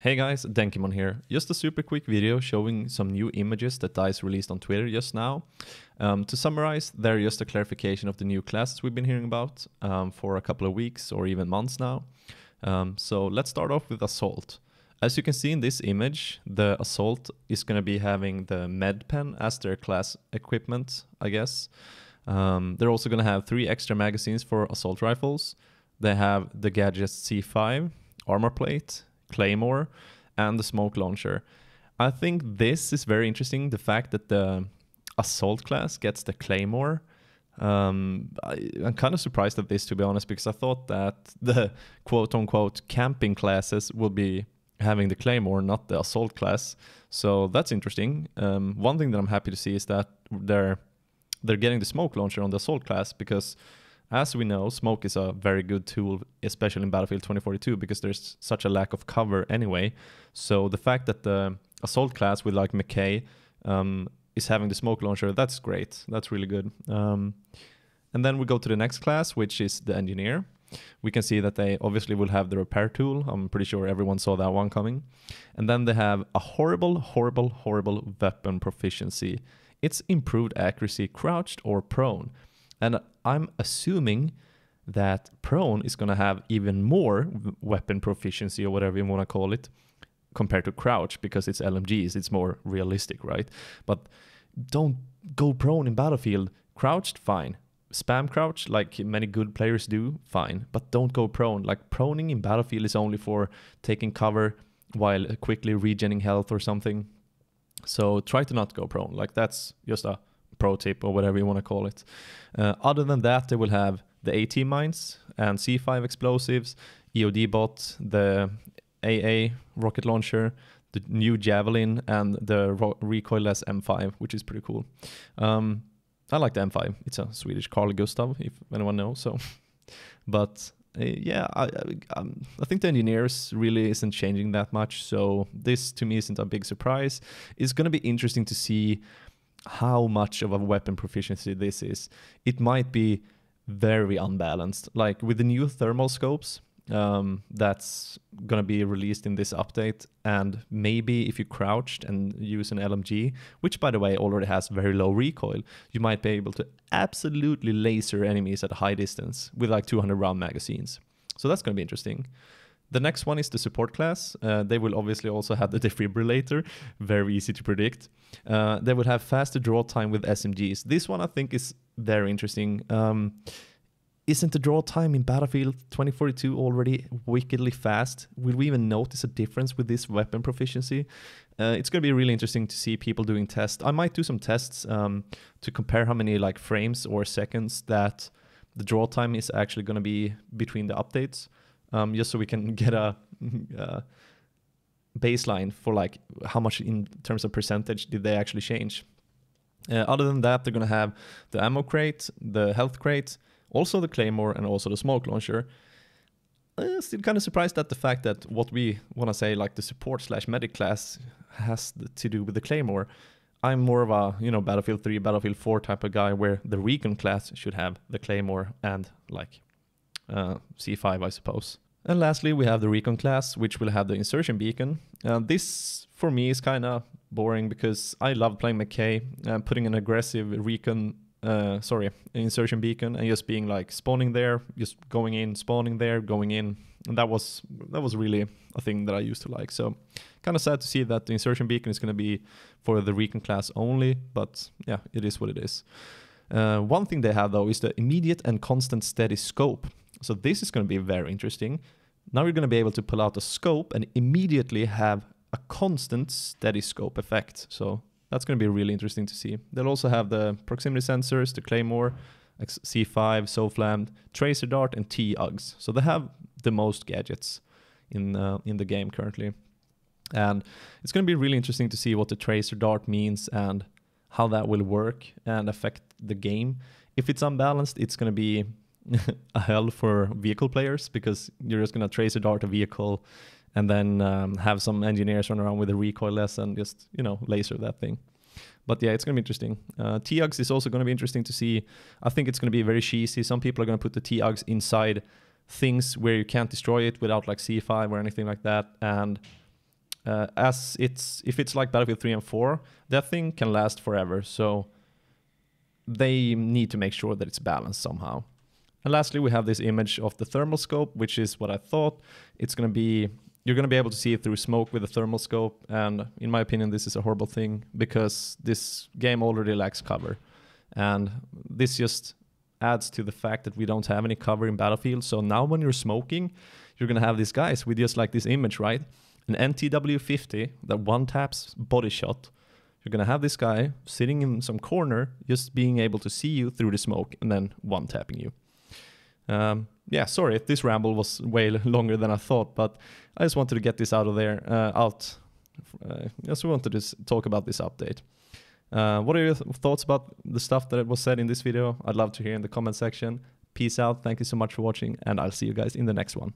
Hey guys, Denkimon here. Just a super quick video showing some new images that DICE released on Twitter just now. To summarize, they're just a clarification of the new classes we've been hearing about for a couple of weeks or even months now. So let's start off with Assault. As you can see in this image, the Assault is going to be having the med pen as their class equipment, I guess. They're also going to have 3 extra magazines for assault rifles. They have the gadgets C5, armor plate, claymore, and the smoke launcher. I think this is very interesting, the fact that the assault class gets the claymore. I'm kind of surprised at this, to be honest, because I thought that the quote-unquote camping classes will be having the claymore, not the assault class. So that's interesting. One thing that I'm happy to see is that they're getting the smoke launcher on the assault class, because as we know, smoke is a very good tool, especially in Battlefield 2042, because there's such a lack of cover anyway. So the fact that the assault class with like McKay is having the smoke launcher, that's great. That's really good. And then we go to the next class, which is the engineer. We can see that they obviously will have the repair tool. I'm pretty sure everyone saw that one coming. And then they have a horrible weapon proficiency. It's improved accuracy, crouched or prone. And I'm assuming that prone is going to have even more weapon proficiency, or whatever you want to call it, compared to crouch, because it's LMGs, it's more realistic, right? But don't go prone in Battlefield. Crouched, fine. Spam crouch, like many good players do, fine. But don't go prone. Like, proning in Battlefield is only for taking cover while quickly regenerating health or something. So try to not go prone. Like, that's just a pro tip, or whatever you want to call it. Other than that, they will have the AT mines and C5 explosives, EOD bot, the AA rocket launcher, the new Javelin, and the recoilless M5, which is pretty cool. I like the M5. It's a Swedish Carl Gustav, if anyone knows. So, but yeah, I think the engineers really isn't changing that much. So this to me isn't a big surprise. It's going to be interesting to see how much of a weapon proficiency this is. It might be very unbalanced. Like with the new thermal scopes that's gonna be released in this update, and maybe if you crouched and use an LMG, which by the way already has very low recoil, you might be able to absolutely laser enemies at a high distance with like 200 round magazines. So that's gonna be interesting. The next one is the support class. They will obviously also have the defibrillator, very easy to predict. They will have faster draw time with SMGs. This one I think is very interesting. Isn't the draw time in Battlefield 2042 already wickedly fast? Will we even notice a difference with this weapon proficiency? It's going to be really interesting to see people doing tests. I might do some tests to compare how many like frames or seconds that the draw time is actually going to be between the updates. Just so we can get a baseline for like how much in terms of percentage did they actually change. Other than that, they're going to have the ammo crate, the health crate, also the claymore, and also the smoke launcher. Still kind of surprised at the fact that what we want to say, like the support / medic class, has to do with the claymore. I'm more of a, Battlefield 3, Battlefield 4 type of guy, where the Recon class should have the claymore and like C5, I suppose. And lastly, we have the Recon class, which will have the insertion beacon. This, for me, is kind of boring, because I love playing McKay, putting an aggressive insertion beacon, and just being like spawning there, just going in, spawning there, going in. And that was really a thing that I used to like. So kind of sad to see that the insertion beacon is going to be for the Recon class only, but yeah, it is what it is. One thing they have though is the immediate and constant steady scope. So this is going to be very interesting. Now you're going to be able to pull out a scope and immediately have a constant steady scope effect. So that's going to be really interesting to see. They'll also have the proximity sensors, the claymore, C5, SOFLAM, tracer dart, and T-UGs. So they have the most gadgets in the game currently. And it's going to be really interesting to see what the tracer dart means and how that will work and affect the game. If it's unbalanced, it's going to be a hell for vehicle players, because you're just going to tracer dart a vehicle and then have some engineers run around with a recoilless and just, laser that thing. But yeah, it's going to be interesting. T-UGs is also going to be interesting to see. I think it's going to be very cheesy. Some people are going to put the T-UGs inside things where you can't destroy it without like C5 or anything like that. And if it's like Battlefield 3 and 4, that thing can last forever. So they need to make sure that it's balanced somehow. And lastly, we have this image of the thermal scope, which is what I thought. It's going to be, you're going to be able to see it through smoke with the thermal scope. And in my opinion, this is a horrible thing because this game already lacks cover. And this just adds to the fact that we don't have any cover in Battlefield. So now when you're smoking, you're going to have these guys with just like this image, right? An NTW50 that one taps body shot. You're going to have this guy sitting in some corner, just being able to see you through the smoke and then one tapping you. Yeah, sorry if this ramble was way longer than I thought, but I just wanted to get this out of there, just wanted to talk about this update. What are your thoughts about the stuff that was said in this video? I'd love to hear in the comment section. Peace out. Thank you so much for watching, and I'll see you guys in the next one.